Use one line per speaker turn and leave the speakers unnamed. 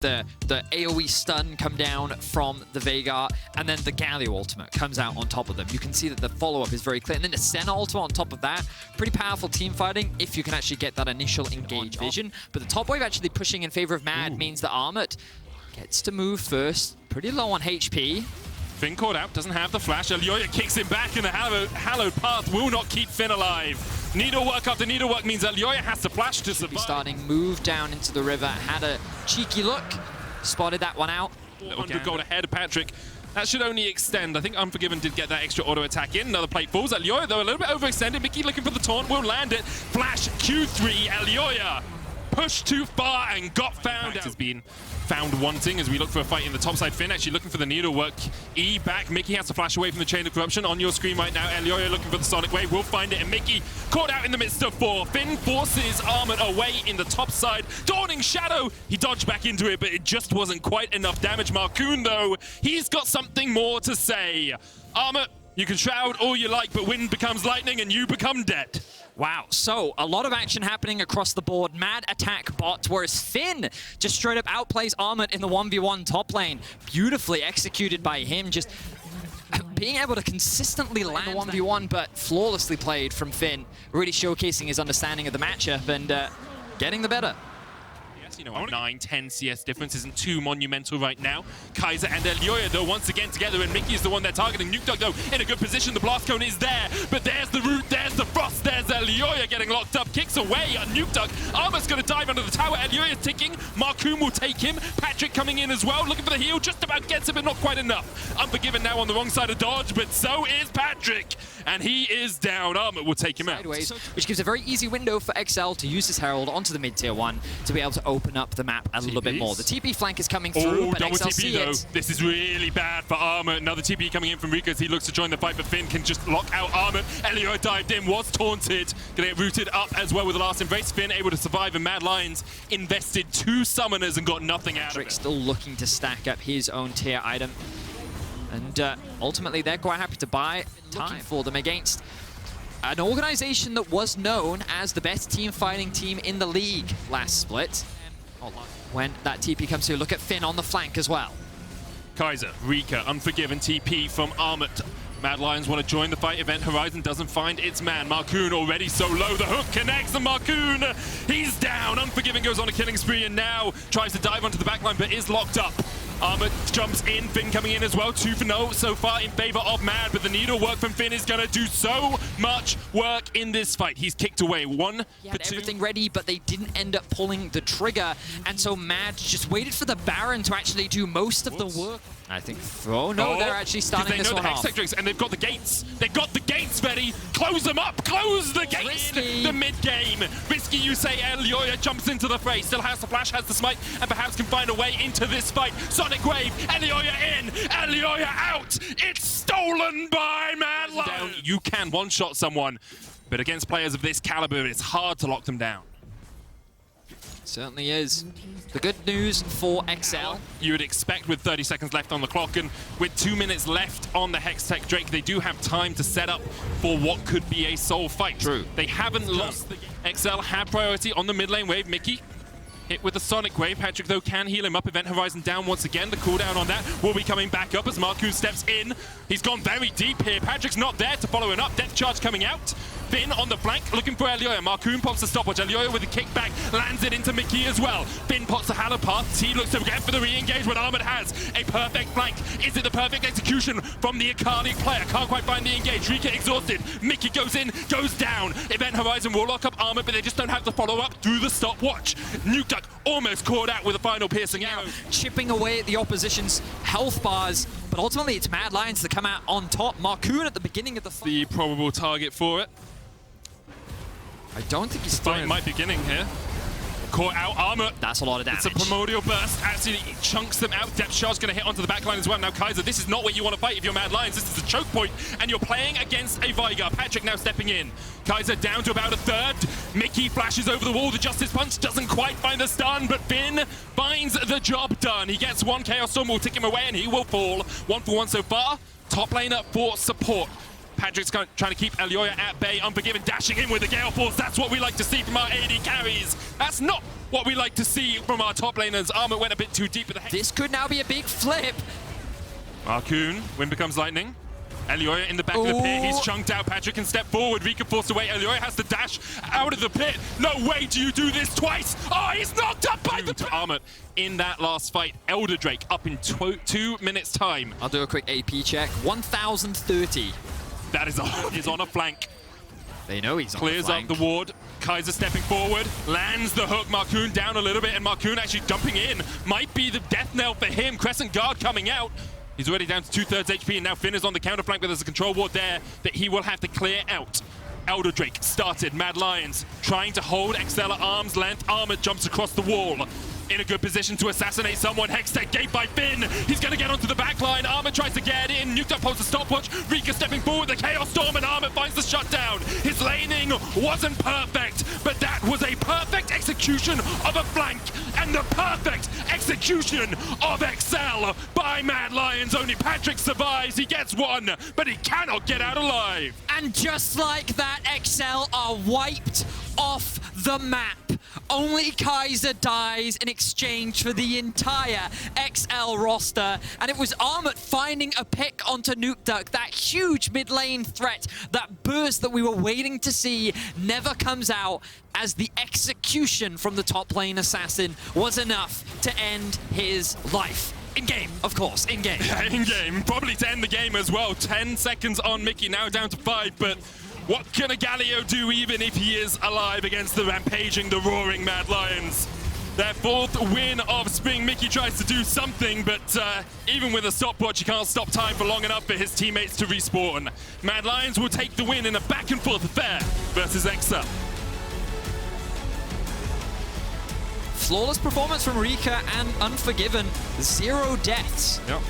the AoE stun come down from the Veigar, and then the Galio ultimate comes out on top of them. You can see that the follow-up is very clear. And then the Senna ultimate on top of that. Pretty powerful team fighting if you can actually get that initial engage vision. But the top wave actually pushing in favor of Mad means that Armut gets to move first. Pretty low on HP.
Finn caught out, doesn't have the flash. Elyoya kicks him back, and the hallowed path will not keep Finn alive. Needlework after needlework means Elyoya has to flash to survive.
Starting move down into the river, had a cheeky look, spotted that one out.
100 gold ahead of Patrick. That should only extend. I think Unforgiven did get that extra auto attack in. Another plate falls. Elyoya, though, a little bit overextended. Mickey looking for the taunt, will land it. Flash Q3, Elyoya pushed too far and got found. Has been found wanting as we look for a fight in the top side. Finn actually looking for the needlework. E back. Mickey has to flash away from the chain of corruption. On your screen right now, Elyoya looking for the sonic wave. We'll find it. And Mickey caught out in the midst of 4. Finn forces Armut away in the top side. Dawning Shadow. He dodged back into it, but it just wasn't quite enough damage. Marcoon, though, he's got something more to say. Armut, you can shroud all you like, but wind becomes lightning and you become dead.
Wow, so a lot of action happening across the board. Mad attack bot, whereas Finn just straight up outplays Armut in the 1v1 top lane. Beautifully executed by him, just being able to consistently land the 1v1, but flawlessly played from Finn, really showcasing his understanding of the matchup and getting the better.
You know, a 9-10 CS difference isn't too monumental right now. Kaiser and Elyoya, though, once again together, and Mickey is the one they're targeting. Nuke Dog, though, in a good position. The blast cone is there, but there's the root, there's the frost, there's Elyoya getting locked up, kicks away. Nuke Dog, Armut's going to dive under the tower. Elyoya's ticking. Marcoon will take him. Patrick coming in as well, looking for the heal. Just about gets it, but not quite enough. Unforgiven now on the wrong side of dodge, but so is Patrick, and he is down. Armut will take him
sideways,
out.
Which gives a very easy window for XL to use his Herald onto the mid-tier 1 to be able to open up the map a little bit more. The TP flank is coming through, but
double
XL
TP,
see
though.
it.
This is really bad for Armut. Another TP coming in from Rico as he looks to join the fight, but Finn can just lock out Armut. Elyoya dived in, was taunted. Gonna get rooted up as well with the last embrace. Finn able to survive, and Mad Lions invested 2 summoners and got nothing out of it.
Still looking to stack up his own tier item. And ultimately, they're quite happy to buy time for them against an organization that was known as the best team fighting team in the league last split. When that TP comes through, look at Finn on the flank as well.
Kaiser, Rika, Unforgiven, TP from Armut. Mad Lions want to join the fight. Event Horizon doesn't find its man. Marcoon already so low. The hook connects, and Marcoon, he's down. Unforgiven goes on a killing spree and now tries to dive onto the backline, but is locked up. Armut jumps in, Finn coming in as well. 2 for no so far in favor of Mad, but the needlework from Finn is going to do so much work in this fight. He's kicked away 1 for 2.
Everything ready, but they didn't end up pulling the trigger, and so Mad just waited for the Baron to actually do most of the work. I think, oh no, they're actually starting this one off.
And they've got the gates. They've got the gates ready. Close them up. Close the gates in the mid-game. Risky, you say. Elyoya jumps into the fray. Still has the flash, has the smite, and perhaps can find a way into this fight. Sonic wave. Elyoya in. Elyoya out. It's stolen by Mad Lions. You can one-shot someone, but against players of this caliber, it's hard to lock them down.
Certainly is. The good news for XL.
You would expect with 30 seconds left on the clock and with 2 minutes left on the Hextech Drake, they do have time to set up for what could be a soul fight.
True.
They haven't lost the game. XL have priority on the mid lane wave. Mickey hit with the Sonic Wave. Patrick, though, can heal him up. Event Horizon down once again. The cooldown on that will be coming back up as Marcoon steps in. He's gone very deep here. Patrick's not there to follow him up. Death Charge coming out. Finn on the flank, looking for Elyoya. Marcoon pops the stopwatch. Elyoya with a kickback, lands it into Mickey as well. Finn pops the Hallow Path. He looks to get for the re-engage when Armut has a perfect flank. Is it the perfect execution from the Akali player? Can't quite find the engage. Rika exhausted. Mickey goes in, goes down. Event Horizon will lock up Armut, but they just don't have the follow-up through the stopwatch. Nuke Duck almost caught out with a final piercing arrow.
Chipping away at the opposition's health bars, but ultimately it's Mad Lions that come out on top. Marcoon at the beginning of the fight.
The probable target for it.
I don't think he's
Fight might be beginning here. Caught out Armut.
That's a lot of damage.
It's a primordial burst. Actually chunks them out. Depth Charge going to hit onto the backline as well. Now Kaiser, this is not where you want to fight if you're Mad Lions. This is a choke point, and you're playing against a Veigar. Patrick now stepping in. Kaiser down to about a third. Mickey flashes over the wall. The Justice Punch doesn't quite find the stun, but Finn finds the job done. He gets 1 Chaos Storm, will tick him away, and he will fall. 1 for 1 so far. Top laner for support. Patrick's trying to keep Elioya at bay. Unforgiven dashing in with the Gale Force. That's what we like to see from our AD carries. That's not what we like to see from our top laners. Armor went a bit too deep with the head.
This could now be a big flip.
Marcoon, Wind becomes lightning. Elioya in the back of the pit, he's chunked out. Patrick can step forward, Rika forced away. Elioya has to dash out of the pit. No way do you do this twice. Oh, he's knocked up by the Armut in that last fight. Elder Drake up in 2 minutes time.
I'll do a quick AP check. 1,030.
That is on a flank.
They know he's on
Clears
the flank.
up the ward. Kaiser stepping forward, lands the hook. Marcoon down a little bit, and Marcoon actually dumping in. Might be the death knell for him. Crescent Guard coming out. He's already down to 2/3 HP, and now Finn is on the counter flank, but there's a control ward there that he will have to clear out. Elder Drake started. Mad Lions trying to hold XL at arm's length. Armor jumps across the wall. In a good position to assassinate someone. Hextech gate by Finn. He's going to get onto the back line. Armor tries to get in. Nuked up holds a stopwatch. Rika stepping forward. The Chaos Storm, and Armor finds the shutdown. His laning wasn't perfect, but that was a perfect execution of a flank and the perfect execution of XL by Mad Lions. Only Patrick survives. He gets one, but he cannot get out alive.
And just like that, XL are wiped off the map. Only Kaiser dies in exchange for the entire XL roster, and it was Armut finding a pick onto Nuke Duck. That huge mid lane threat, that burst that we were waiting to see, never comes out, as the execution from the top lane assassin was enough to end his life. In-game, of course, in-game.
In-game, probably to end the game as well. 10 seconds on Mickey, now down to 5, but what can a Galio do even if he is alive against the rampaging, the roaring Mad Lions? Their 4th win of spring. Mickey tries to do something, but even with a stopwatch, he can't stop time for long enough for his teammates to respawn. Mad Lions will take the win in a back-and-forth affair versus XL.
Flawless performance from Rika and Unforgiven. 0 deaths.
Yep.